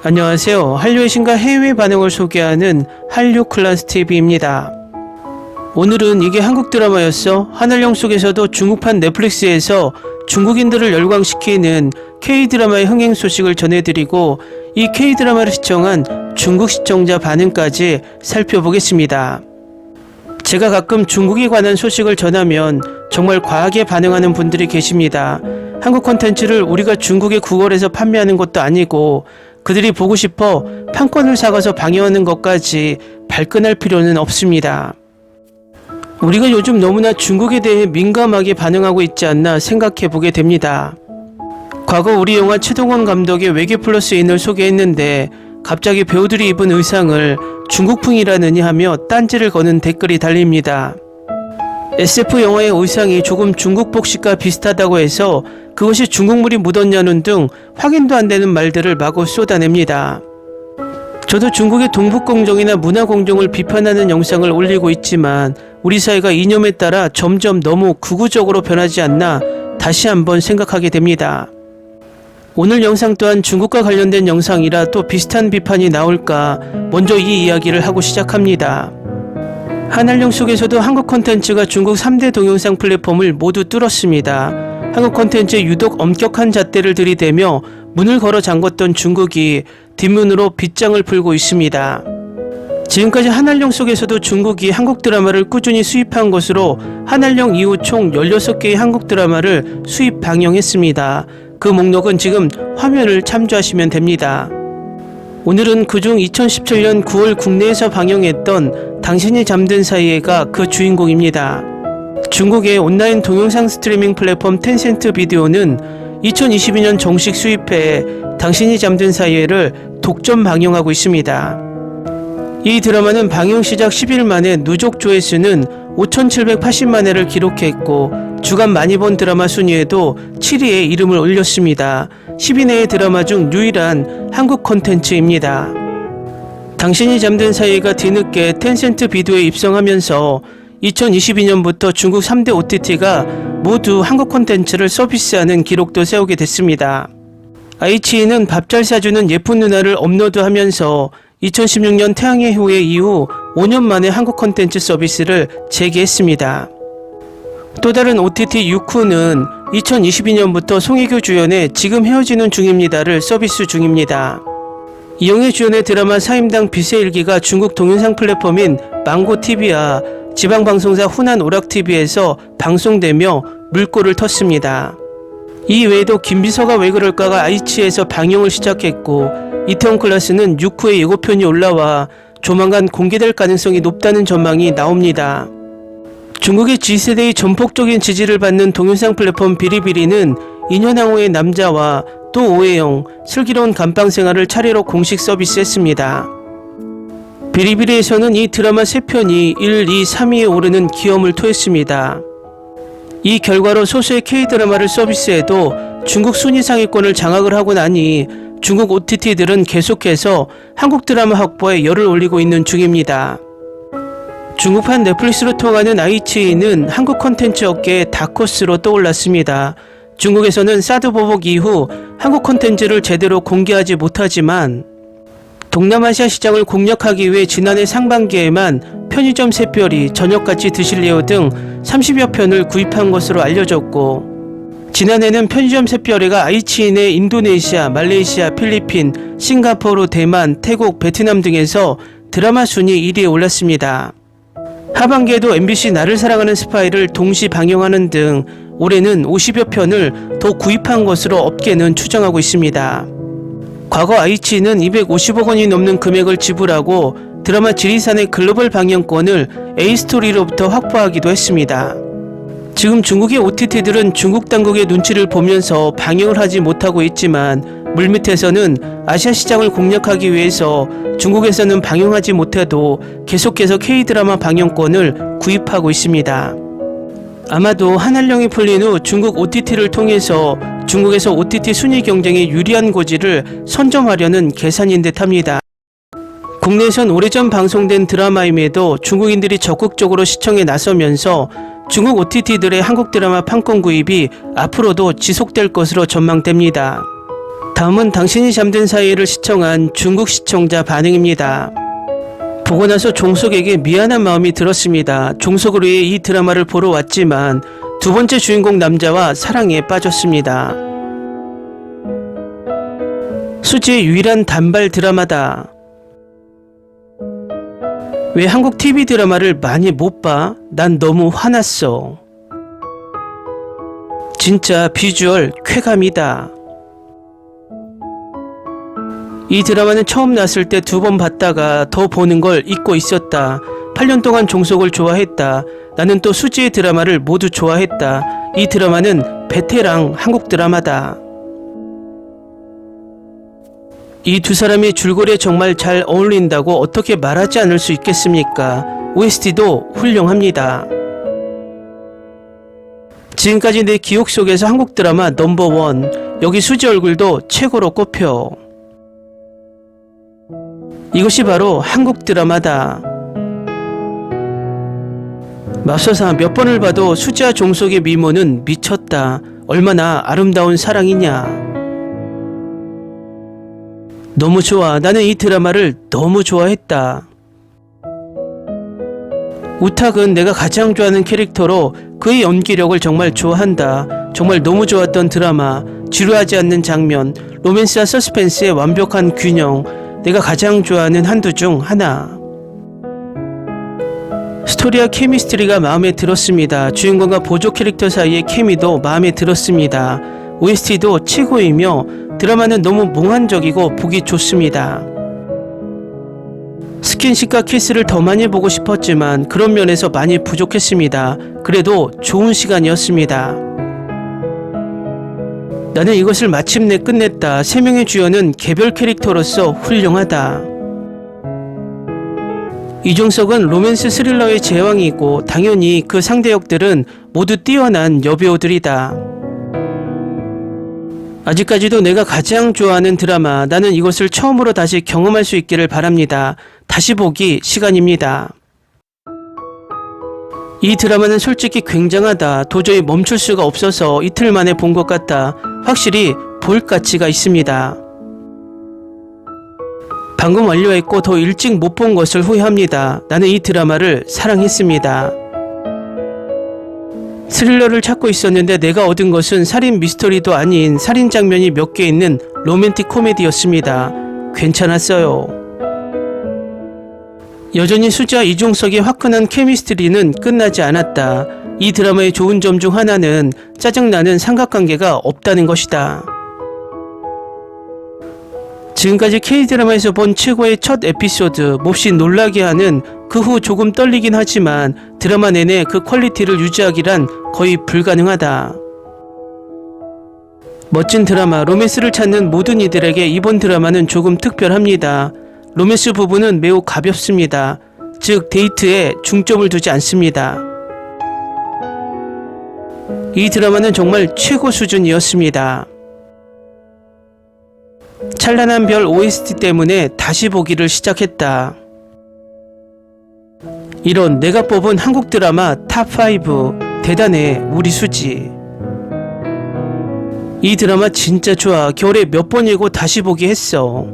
안녕하세요. 한류의 신과 해외 반응을 소개하는 한류 클라스 TV입니다. 오늘은 이게 한국 드라마였어? 한알령 속에서도 중국판 넷플릭스에서 중국인들을 열광시키는 K-드라마의 흥행 소식을 전해드리고 이 K-드라마를 시청한 중국 시청자 반응까지 살펴보겠습니다. 제가 가끔 중국에 관한 소식을 전하면 정말 과하게 반응하는 분들이 계십니다. 한국 콘텐츠를 우리가 중국에 구걸해서 판매하는 것도 아니고 그들이 보고 싶어 판권을 사가서 방영하는 것까지 발끈할 필요는 없습니다. 우리가 요즘 너무나 중국에 대해 민감하게 반응하고 있지 않나 생각해 보게 됩니다. 과거 우리 영화 최동원 감독의 외계 플러스인을 소개했는데 갑자기 배우들이 입은 의상을 중국풍이라느니 하며 딴지를 거는 댓글이 달립니다. SF 영화의 의상이 조금 중국복식과 비슷하다고 해서 그것이 중국물이 묻었냐는 등 확인도 안 되는 말들을 마구 쏟아냅니다. 저도 중국의 동북공정이나 문화공정을 비판하는 영상을 올리고 있지만 우리 사회가 이념에 따라 점점 너무 극우적으로 변하지 않나 다시 한번 생각하게 됩니다. 오늘 영상 또한 중국과 관련된 영상이라 또 비슷한 비판이 나올까 먼저 이 이야기를 하고 시작합니다. 한알령 속에서도 한국 콘텐츠가 중국 3대 동영상 플랫폼을 모두 뚫었습니다. 한국 콘텐츠에 유독 엄격한 잣대를 들이대며 문을 걸어 잠궜던 중국이 뒷문으로 빗장을 풀고 있습니다. 지금까지 한알령 속에서도 중국이 한국 드라마를 꾸준히 수입한 것으로 한알령 이후 총 16개의 한국 드라마를 수입 방영했습니다. 그 목록은 지금 화면을 참조하시면 됩니다. 오늘은 그중 2017년 9월 국내에서 방영했던 당신이 잠든 사이에가 그 주인공입니다. 중국의 온라인 동영상 스트리밍 플랫폼 텐센트 비디오는 2022년 정식 수입해 당신이 잠든 사이에를 독점 방영하고 있습니다. 이 드라마는 방영 시작 10일 만에 누적 조회수는 5,780만 회를 기록했고 주간 많이 본 드라마 순위에도 7위에 이름을 올렸습니다. 10위 내의 드라마 중 유일한 한국 콘텐츠입니다. 당신이 잠든 사이가 뒤늦게 텐센트 비디오에 입성하면서 2022년부터 중국 3대 OTT가 모두 한국 콘텐츠를 서비스하는 기록도 세우게 됐습니다. 아이치이는 밥 잘 사주는 예쁜 누나를 업로드하면서 2016년 태양의 후예 이후 5년 만에 한국 콘텐츠 서비스를 재개했습니다. 또 다른 OTT 유쿠는 2022년부터 송혜교 주연의 지금 헤어지는 중입니다를 서비스 중입니다. 이영애 주연의 드라마 사임당 빛의 일기가 중국 동영상 플랫폼인 망고TV와 지방방송사 후난오락TV에서 방송되며 물꼬를 텄습니다. 이 외에도 김비서가 왜 그럴까가 아이치에서 방영을 시작했고 이태원 클라스는 6후에 예고편이 올라와 조만간 공개될 가능성이 높다는 전망이 나옵니다. 중국의 G세대의 전폭적인 지지를 받는 동영상 플랫폼 비리비리는 인현항우의 남자와 또 오해영, 슬기로운 감방생활을 차례로 공식 서비스했습니다. 비리비리에서는 이 드라마 3편이 1, 2, 3위에 오르는 기염을 토했습니다. 이 결과로 소수의 K-드라마를 서비스해도 중국 순위 상위권을 장악을 하고 나니 중국 OTT들은 계속해서 한국 드라마 확보에 열을 올리고 있는 중입니다. 중국판 넷플릭스로 통하는 아이치이는 한국 콘텐츠 업계의 다크호스로 떠올랐습니다. 중국에서는 사드 보복 이후 한국 콘텐츠를 제대로 공개하지 못하지만 동남아시아 시장을 공략하기 위해 지난해 상반기에만 편의점 샛별이 저녁같이 드실래요 등 30여 편을 구입한 것으로 알려졌고 지난해는 편의점 샛별이가 아이치이 내 인도네시아, 말레이시아, 필리핀, 싱가포르, 대만, 태국, 베트남 등에서 드라마 순위 1위에 올랐습니다. 하반기에도 MBC 나를 사랑하는 스파이를 동시 방영하는 등 올해는 50여 편을 더 구입한 것으로 업계는 추정하고 있습니다. 과거 아이치이는 250억 원이 넘는 금액을 지불하고 드라마 지리산의 글로벌 방영권을 A스토리로부터 확보하기도 했습니다. 지금 중국의 OTT들은 중국 당국의 눈치를 보면서 방영을 하지 못하고 있지만 물밑에서는 아시아 시장을 공략하기 위해서 중국에서는 방영하지 못해도 계속해서 K-드라마 방영권을 구입하고 있습니다. 아마도 한알령이 풀린 후 중국 OTT를 통해서 중국에서 OTT 순위 경쟁에 유리한 고지를 선점하려는 계산인 듯합니다. 국내에선 오래전 방송된 드라마임에도 중국인들이 적극적으로 시청에 나서면서 중국 OTT들의 한국 드라마 판권 구입이 앞으로도 지속될 것으로 전망됩니다. 다음은 당신이 잠든 사이를 시청한 중국 시청자 반응입니다. 보고 나서 종석에게 미안한 마음이 들었습니다. 종석을 위해 이 드라마를 보러 왔지만 두 번째 주인공 남자와 사랑에 빠졌습니다. 수지의 유일한 단발 드라마다. 왜 한국 TV 드라마를 많이 못 봐? 난 너무 화났어. 진짜 비주얼 쾌감이다. 이 드라마는 처음 났을 때 2번 봤다가 더 보는 걸 잊고 있었다. 8년 동안 종석을 좋아했다. 나는 또 수지의 드라마를 모두 좋아했다. 이 드라마는 베테랑 한국 드라마다. 이 두 사람의 줄거리에 정말 잘 어울린다고 어떻게 말하지 않을 수 있겠습니까? OST도 훌륭합니다. 지금까지 내 기억 속에서 한국 드라마 넘버원, 여기 수지 얼굴도 최고로 꼽혀. 이것이 바로 한국 드라마다. 맙소사 몇 번을 봐도 수지와 종석의 미모는 미쳤다. 얼마나 아름다운 사랑이냐. 너무 좋아. 나는 이 드라마를 너무 좋아했다. 우탁은 내가 가장 좋아하는 캐릭터로 그의 연기력을 정말 좋아한다. 정말 너무 좋았던 드라마, 지루하지 않는 장면, 로맨스와 서스펜스의 완벽한 균형, 내가 가장 좋아하는 한두 중 하나. 스토리와 케미스트리가 마음에 들었습니다. 주인공과 보조 캐릭터 사이의 케미도 마음에 들었습니다. OST도 최고이며 드라마는 너무 몽환적이고 보기 좋습니다. 스킨십과 키스를 더 많이 보고 싶었지만 그런 면에서 많이 부족했습니다. 그래도 좋은 시간이었습니다. 나는 이것을 마침내 끝냈다. 3명의 주연은 개별 캐릭터로서 훌륭하다. 이종석은 로맨스 스릴러의 제왕이고 당연히 그 상대역들은 모두 뛰어난 여배우들이다. 아직까지도 내가 가장 좋아하는 드라마, 나는 이것을 처음으로 다시 경험할 수 있기를 바랍니다. 다시 보기 시간입니다. 이 드라마는 솔직히 굉장하다. 도저히 멈출 수가 없어서 이틀 만에 본 것 같다. 확실히 볼 가치가 있습니다. 방금 완료했고 더 일찍 못 본 것을 후회합니다. 나는 이 드라마를 사랑했습니다. 스릴러를 찾고 있었는데 내가 얻은 것은 살인 미스터리도 아닌 살인 장면이 몇 개 있는 로맨틱 코미디였습니다. 괜찮았어요. 여전히 수지와 이종석의 화끈한 케미스트리는 끝나지 않았다. 이 드라마의 좋은 점 중 하나는 짜증나는 삼각관계가 없다는 것이다. 지금까지 K드라마에서 본 최고의 첫 에피소드, 몹시 놀라게 하는, 그 후 조금 떨리긴 하지만 드라마 내내 그 퀄리티를 유지하기란 거의 불가능하다. 멋진 드라마, 로맨스를 찾는 모든 이들에게 이번 드라마는 조금 특별합니다. 로맨스 부분은 매우 가볍습니다. 즉 데이트에 중점을 두지 않습니다. 이 드라마는 정말 최고 수준이었습니다. 찬란한 별 OST 때문에 다시 보기를 시작했다. 이런 내가 뽑은 한국 드라마 탑5 대단해 우리 수지. 이 드라마 진짜 좋아. 겨울에 몇 번이고 다시 보기 했어.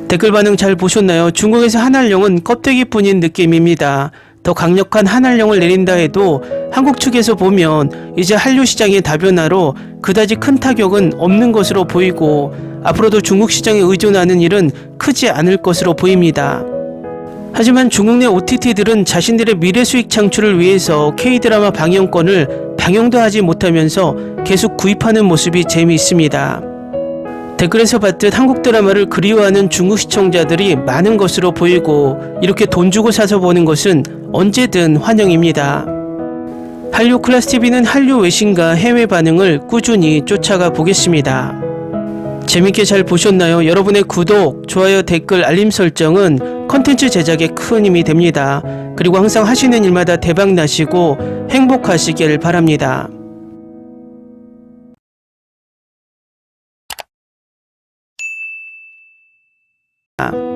댓글 반응 잘 보셨나요? 중국에서 한알령은 껍데기뿐인 느낌입니다. 더 강력한 한알령을 내린다 해도 한국 측에서 보면 이제 한류 시장의 다변화로 그다지 큰 타격은 없는 것으로 보이고 앞으로도 중국 시장에 의존하는 일은 크지 않을 것으로 보입니다. 하지만 중국 내 OTT들은 자신들의 미래 수익 창출을 위해서 K드라마 방영권을 방영도 하지 못하면서 계속 구입하는 모습이 재미있습니다. 댓글에서 봤듯 한국 드라마를 그리워하는 중국 시청자들이 많은 것으로 보이고 이렇게 돈 주고 사서 보는 것은 언제든 환영입니다. 한류 클래스TV는 한류 외신과 해외 반응을 꾸준히 쫓아가 보겠습니다. 재밌게 잘 보셨나요? 여러분의 구독, 좋아요, 댓글, 알림 설정은 컨텐츠 제작에 큰 힘이 됩니다. 그리고 항상 하시는 일마다 대박 나시고 행복하시길 바랍니다. 아.